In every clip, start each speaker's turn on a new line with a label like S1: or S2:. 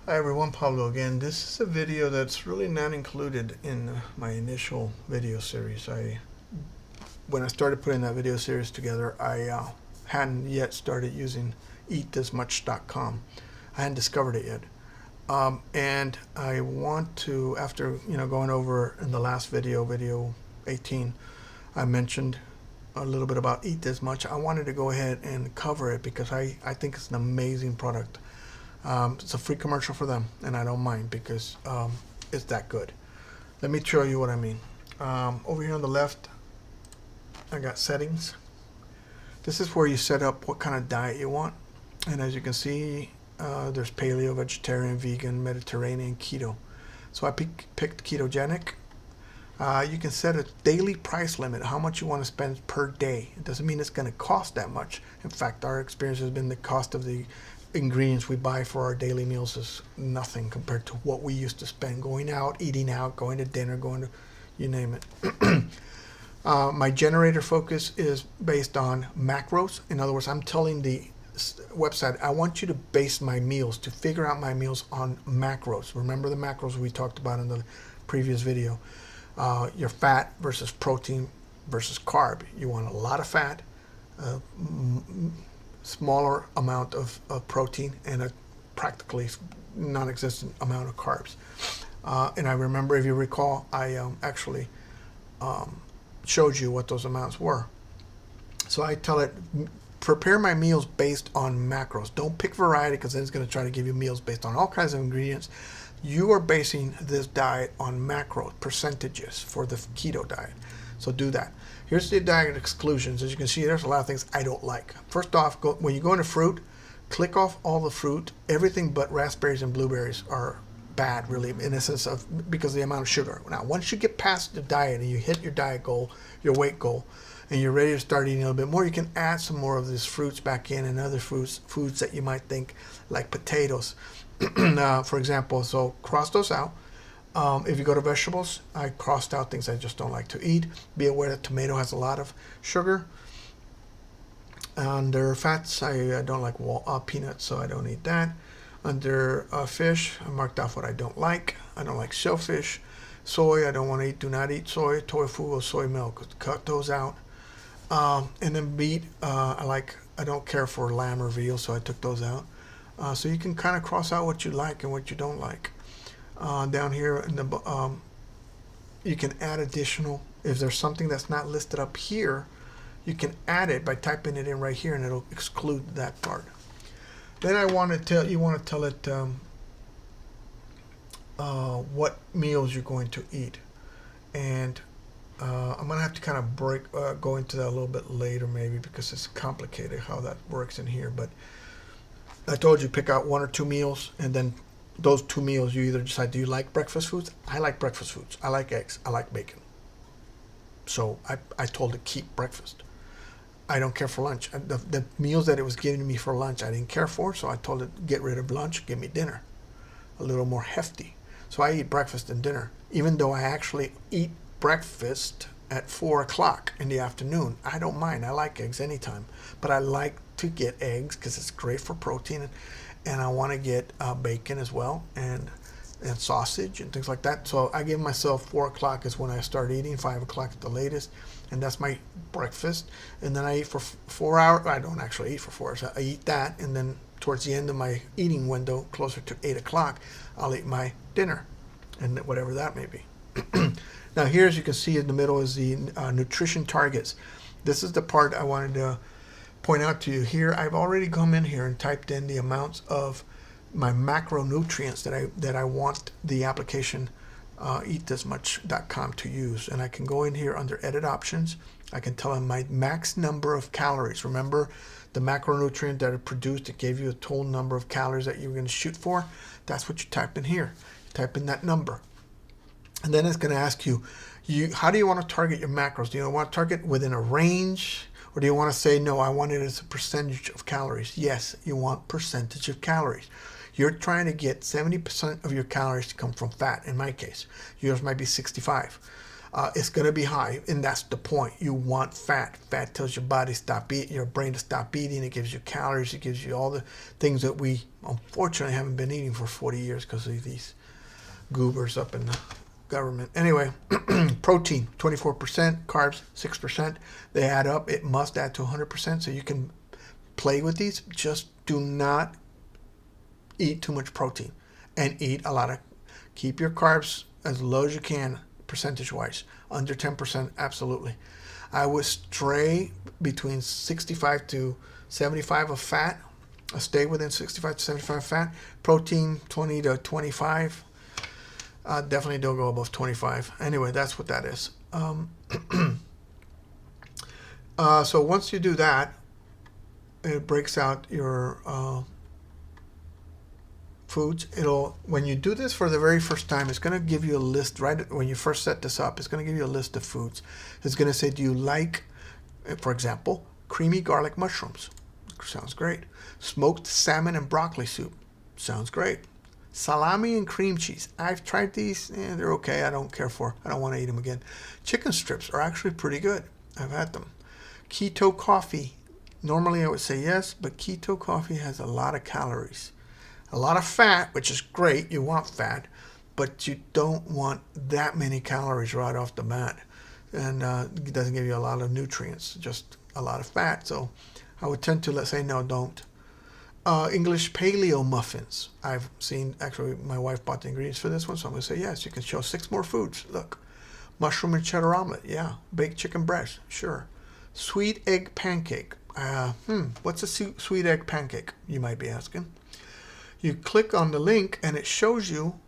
S1: Hi everyone, Pablo again. This is a video that's really not included in my initial video series. When I started putting that video series together, I hadn't yet started using eatthismuch.com. I hadn't discovered it yet. And I want to, after going over in the last video 18, I mentioned a little bit about Eat This Much. I wanted to go ahead and cover it because I think it's an amazing product. It's a free commercial for them, and I don't mind because it's that good. Let me show you what I mean. Over here on the left, I got settings. This is where you set up what kind of diet you want. And as you can see, there's paleo, vegetarian, vegan, Mediterranean, keto. So I picked ketogenic. You can set a daily price limit, how much you want to spend per day. It doesn't mean it's going to cost that much. In fact, our experience has been the cost of the ingredients we buy for our daily meals is nothing compared to what we used to spend going out, eating out, going to dinner, going to, you name it. My generator focus is based on macros. In other words, I'm telling the website, I want you to base my meals, to figure out my meals on macros. Remember the macros we talked about in the previous video. Your fat versus protein versus carb. You want a lot of fat, smaller amount of protein, and a practically non-existent amount of carbs. And I remember, if you recall, I actually showed you what those amounts were. So I tell it, prepare my meals based on macros. Don't pick variety, because then it's going to try to give you meals based on all kinds of ingredients. You are basing this diet on macros, percentages for the keto diet. So do that. Here's the diet exclusions. As you can see, there's a lot of things I don't like. First off, when you go into fruit, click off all the fruit. Everything but raspberries and blueberries are bad, really, in a sense of because of the amount of sugar. Now, once you get past the diet and you hit your diet goal, your weight goal, and you're ready to start eating a little bit more, you can add some more of these fruits back in, and other foods that you might think, like potatoes, for example. So cross those out. If you go to vegetables, I crossed out things I just don't like to eat. Be aware that tomato has a lot of sugar. Under fats, I don't like peanuts, so I don't eat that. Under fish, I marked off what I don't like. I don't like shellfish. Soy, I don't want to eat. Do not eat soy. Tofu or soy milk, cut those out. And then meat, I don't care for lamb or veal, so I took those out. So you can kind of cross out what you like and what you don't like. Down here in the you can add additional. If there's something that's not listed up here, you can add it by typing it in right here, and it'll exclude that part. Then you want to tell it what meals you're going to eat, and I'm gonna have to kind of go into that a little bit later, maybe, because it's complicated how that works in here. But I told you, pick out 1 or 2 meals, and then those 2 meals, you either decide, do you like breakfast foods? I like breakfast foods. I like eggs. I like bacon. So I told it, keep breakfast. I don't care for lunch. The meals that it was giving me for lunch, I didn't care for, so I told it, get rid of lunch, give me dinner. A little more hefty. So I eat breakfast and dinner, even though I actually eat breakfast at 4 o'clock in the afternoon. I don't mind. I like eggs anytime. But I like to get eggs because it's great for protein, and I want to get bacon as well, and sausage and things like that. So I give myself 4 o'clock is when I start eating, 5 o'clock at the latest, and that's my breakfast. And then I eat for 4 hours. I don't actually eat for 4 hours. I eat that, and then towards the end of my eating window, closer to 8 o'clock, I'll eat my dinner, and whatever that may be. Now here, as you can see in the middle, is the nutrition targets. This is the part I wanted to point out to you. Here, I've already come in here and typed in the amounts of my macronutrients that I want the application eatthismuch.com to use. And I can go in here under edit options. I can tell them my max number of calories. Remember the macronutrient that it produced, it gave you a total number of calories that you were going to shoot for? That's what you type in here. You type in that number. And then it's going to ask you, how do you want to target your macros? Do you want to target within a range? Or do you want to say, no, I want it as a percentage of calories? Yes, you want percentage of calories. You're trying to get 70% of your calories to come from fat, in my case. Yours might be 65. it's going to be high, and that's the point. You want fat. Fat tells your body stop eating, your brain to stop eating. It gives you calories. It gives you all the things that we unfortunately haven't been eating for 40 years because of these goobers up in the government. Anyway, protein 24%, carbs 6%. They add up. It must add to 100%, so you can play with these. Just do not eat too much protein, and eat a lot of. Keep your carbs as low as you can, percentage-wise. Under 10%, absolutely. I would stray between 65 to 75 of fat. Stay within 65 to 75 fat. Protein 20 to 25. Definitely don't go above 25. Anyway, that's what that is. So once you do that, it breaks out your foods. When you do this for the very first time, it's going to give you a list right when you first set this up. It's going to give you a list of foods. It's going to say, do you like, for example, creamy garlic mushrooms? Sounds great. Smoked salmon and broccoli soup. Sounds great. Salami and cream cheese. I've tried these. They're okay. I don't care for. I don't want to eat them again. Chicken strips are actually pretty good. I've had them. Keto coffee. Normally I would say yes, but keto coffee has a lot of calories. A lot of fat, which is great. You want fat, but you don't want that many calories right off the bat. And it doesn't give you a lot of nutrients, just a lot of fat. So I would tend to, let's say, no, don't. English paleo muffins. I've seen, actually, my wife bought the ingredients for this one, so I'm going to say yes. You can show 6 more foods. Look. Mushroom and cheddar omelet. Yeah. Baked chicken breast. Sure. Sweet egg pancake. What's a sweet egg pancake, you might be asking? You click on the link and it shows you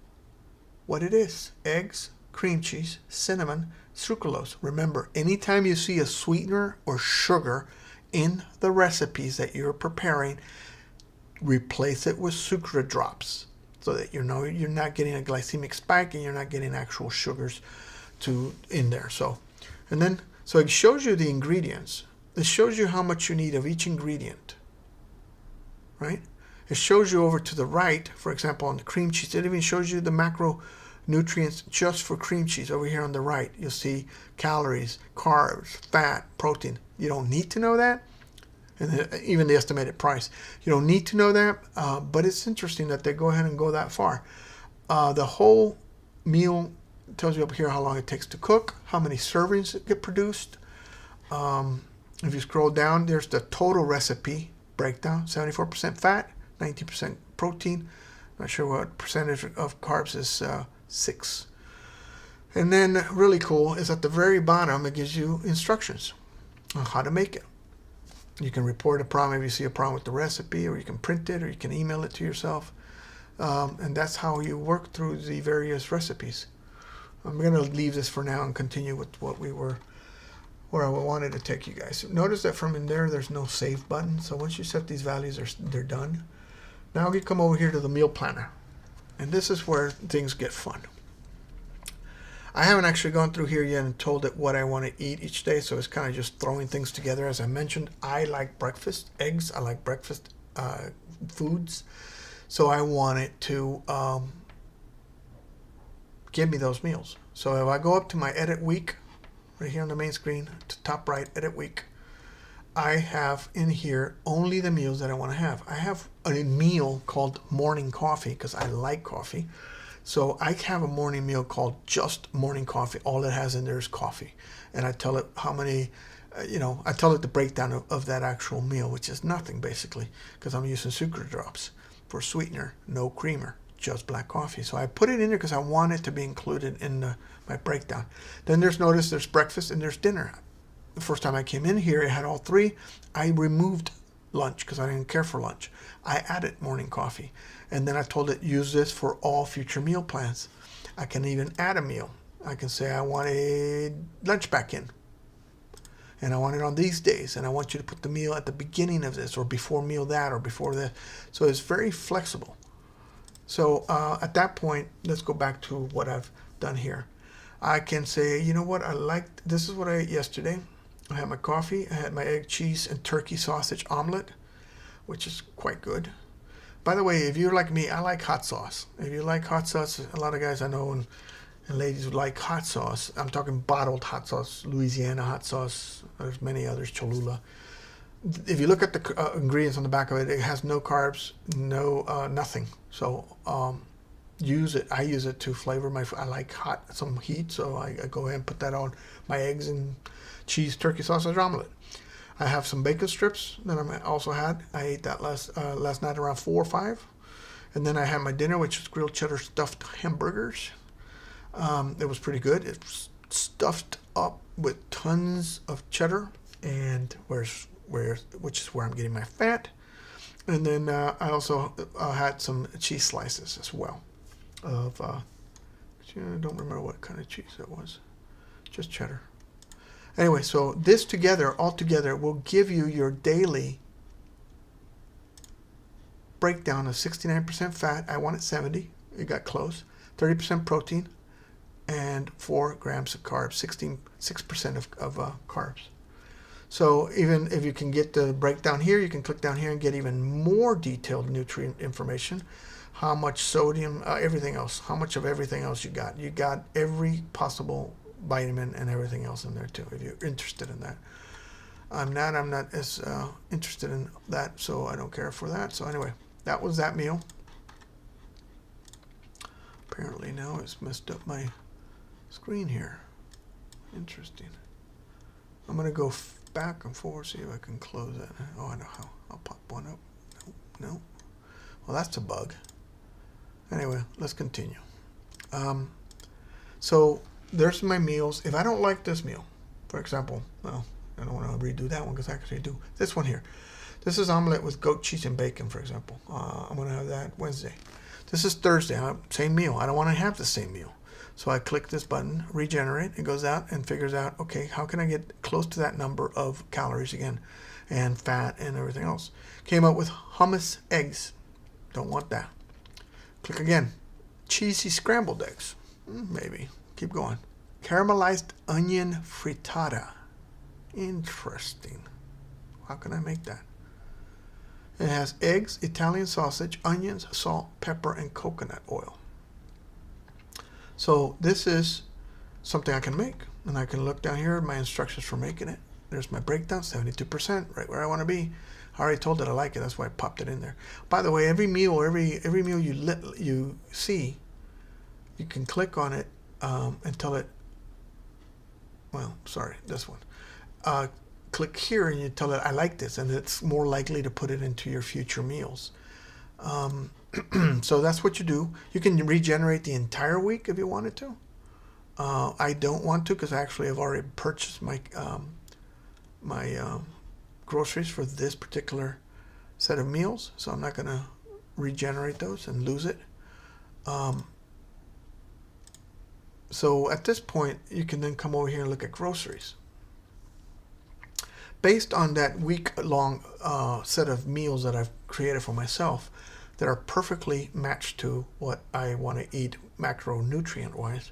S1: what it is. Eggs, cream cheese, cinnamon, sucralose. Remember, anytime you see a sweetener or sugar in the recipes that you're preparing, replace it with sucra drops so that you know you're not getting a glycemic spike and you're not getting actual sugars in there. So it shows you the ingredients. It shows you how much you need of each ingredient, right? It shows you over to the right, for example, on the cream cheese. It even shows you the macronutrients just for cream cheese. Over here on the right, you'll see calories, carbs, fat, protein. You don't need to know that, and even the estimated price. You don't need to know that, but it's interesting that they go ahead and go that far. The whole meal tells you up here how long it takes to cook, how many servings get produced. If you scroll down, there's the total recipe breakdown. 74% fat, 19% protein. Not sure what percentage of carbs is 6. And then really cool is at the very bottom, it gives you instructions on how to make it. You can report a problem if you see a problem with the recipe, or you can print it, or you can email it to yourself. And that's how you work through the various recipes. I'm going to leave this for now and continue with where I wanted to take you guys. Notice that from in there, there's no save button. So once you set these values, they're done. Now we come over here to the meal planner. And this is where things get fun. I haven't actually gone through here yet and told it what I want to eat each day. So it's kind of just throwing things together. As I mentioned, I like breakfast eggs. I like breakfast foods. So I want it to give me those meals. So if I go up to my edit week, right here on the main screen, to top right, edit week, I have in here only the meals that I want to have. I have a meal called morning coffee because I like coffee. So I have a morning meal called just morning coffee. All it has in there is coffee. And I tell it how many, I tell it the breakdown of that actual meal, which is nothing basically, because I'm using sucra drops for sweetener, no creamer, just black coffee. So I put it in there because I want it to be included in my breakdown. Then there's breakfast and there's dinner. The first time I came in here, it had all 3. I removed lunch because I didn't care for lunch. I added morning coffee. And then I told it, use this for all future meal plans. I can even add a meal. I can say I want a lunch back in. And I want it on these days. And I want you to put the meal at the beginning of this, or before meal that, or before that. So it's very flexible. So at that point, let's go back to what I've done here. I can say, you know what, this is what I ate yesterday. I had my coffee, I had my egg, cheese, and turkey sausage omelet, which is quite good. By the way, if you're like me, I like hot sauce. If you like hot sauce, a lot of guys I know, and And ladies would like hot sauce. I'm talking bottled hot sauce, Louisiana hot sauce. There's many others, Cholula. If you look at the ingredients on the back of it, it has no carbs, no nothing. So use it. I use it to flavor my. I like some heat, so I go ahead and put that on my eggs and cheese, turkey sausage omelet. I have some bacon strips that I also had. I ate that last night around 4 or 5, and then I had my dinner, which is grilled cheddar stuffed hamburgers. It was pretty good. It's stuffed up with tons of cheddar, and which is where I'm getting my fat. And then I also had some cheese slices as well. I don't remember what kind of cheese it was, just cheddar. Anyway, so this all together will give you your daily breakdown of 69% fat. I wanted 70. It got close. 30% protein and 4 grams of carbs, 6% of carbs. So even if you can get the breakdown here, you can click down here and get even more detailed nutrient information. How much sodium, everything else, how much of everything else you got. You got every possible vitamin and everything else in there too, if you're interested in that. I'm not as interested in that, so I don't care for that. So anyway, that was that meal. Apparently now it's messed up my screen here. Interesting. I'm gonna go back and forward, see if I can close that. Oh, I know how. I'll pop one up. No. Well, that's a bug. Anyway, let's continue. So there's my meals. If I don't like this meal, for example, well, I don't want to redo that one because I actually do. This one here. This is omelet with goat cheese and bacon, for example. I'm going to have that Wednesday. This is Thursday. Same meal. I don't want to have the same meal. So I click this button, regenerate. It goes out and figures out, okay, how can I get close to that number of calories again and fat and everything else. Came up with hummus eggs. Don't want that. Click again. Cheesy scrambled eggs. Maybe. Keep going. Caramelized onion frittata. Interesting. How can I make that? It has eggs, Italian sausage, onions, salt, pepper, and coconut oil. So this is something I can make. And I can look down here at my instructions for making it. There's my breakdown, 72%, right where I want to be. I already told it I like it. That's why I popped it in there. By the way, every meal you see, you can click on it and tell it. Well, sorry, this one. Click here and you tell it I like this, and it's more likely to put it into your future meals. So that's what you do. You can regenerate the entire week if you wanted to. I don't want to because actually I've already purchased my groceries for this particular set of meals, so I'm not going to regenerate those and lose it. So at this point, you can then come over here and look at groceries. Based on that week-long set of meals that I've created for myself that are perfectly matched to what I want to eat macronutrient-wise,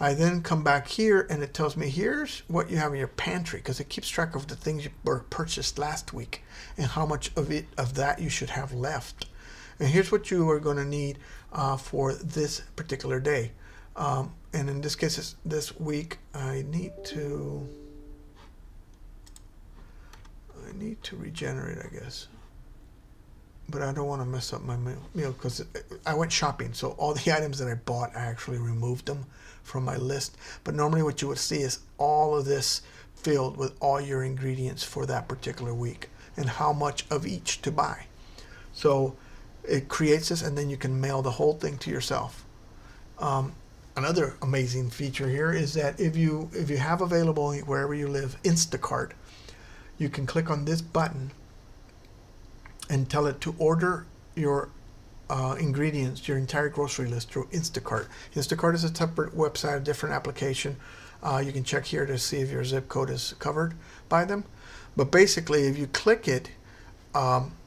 S1: I then come back here and it tells me here's what you have in your pantry, because it keeps track of the things you purchased last week and how much of that you should have left. And here's what you are going to need for this particular day. And in this case, this week, I need to regenerate, I guess. But I don't want to mess up my meal because I went shopping. So all the items that I bought, I actually removed them from my list. But normally what you would see is all of this filled with all your ingredients for that particular week and how much of each to buy. So it creates this, and then you can mail the whole thing to yourself. Another amazing feature here is that if you have available wherever you live Instacart, you can click on this button and tell it to order your ingredients, your entire grocery list through Instacart. Instacart is a separate website, a different application. You can check here to see if your zip code is covered by them. But basically, if you click it,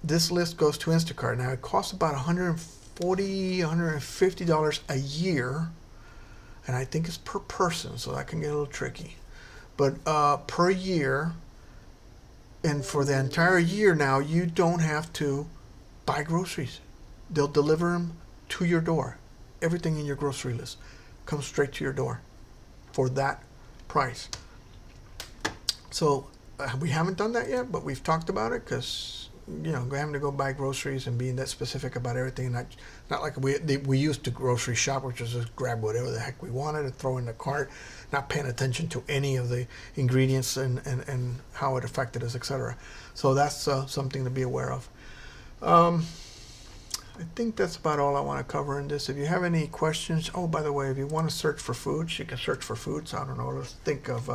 S1: this list goes to Instacart. Now, it costs about $140, $150 a year, and I think it's per person, so that can get a little tricky. But per year, and for the entire year now, you don't have to buy groceries. They'll deliver them to your door. Everything in your grocery list. comes straight to your door for that price. So we haven't done that yet, but we've talked about it because, you know, having to go buy groceries and being that specific about everything, not like we used to grocery shop, which was just grab whatever the heck we wanted and throw in the cart, not paying attention to any of the ingredients and how it affected us, etc. So that's something to be aware of. I think that's about all I want to cover in this. If you have any questions, oh, by the way, if you want to search for foods, you can search for foods. I don't know, let's think of,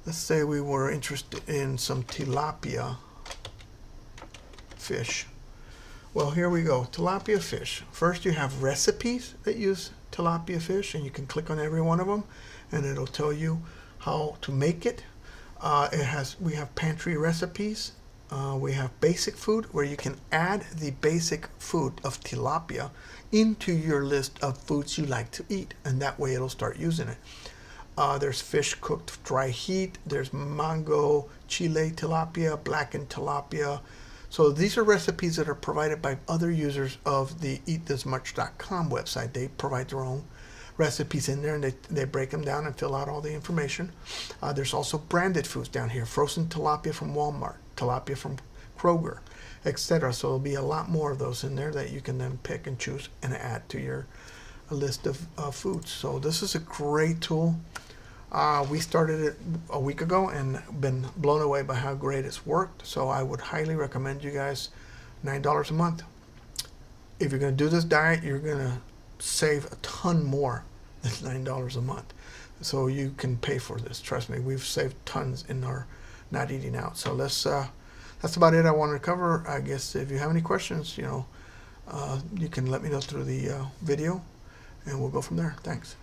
S1: let's say we were interested in some tilapia fish. Well, here we go, tilapia fish. First you have recipes that use tilapia fish, and you can click on every one of them and it'll tell you how to make it. We have pantry recipes. We have basic food, where you can add the basic food of tilapia into your list of foods you like to eat, and that way it'll start using it. There's fish cooked dry heat. There's mango, chile tilapia, blackened tilapia. So these are recipes that are provided by other users of the eatthismuch.com website. They provide their own recipes in there, and they break them down and fill out all the information. There's also branded foods down here, frozen tilapia from Walmart, tilapia from Kroger, etc. So there'll be a lot more of those in there that you can then pick and choose and add to your list of foods. So this is a great tool. We started it a week ago and been blown away by how great it's worked. So I would highly recommend you guys. $9 a month. If you're going to do this diet, you're going to save a ton more than $9 a month. So you can pay for this. Trust me, we've saved tons in our not eating out. So that's about it I wanted to cover. I guess if you have any questions, you know, you can let me know through the video, and we'll go from there. Thanks.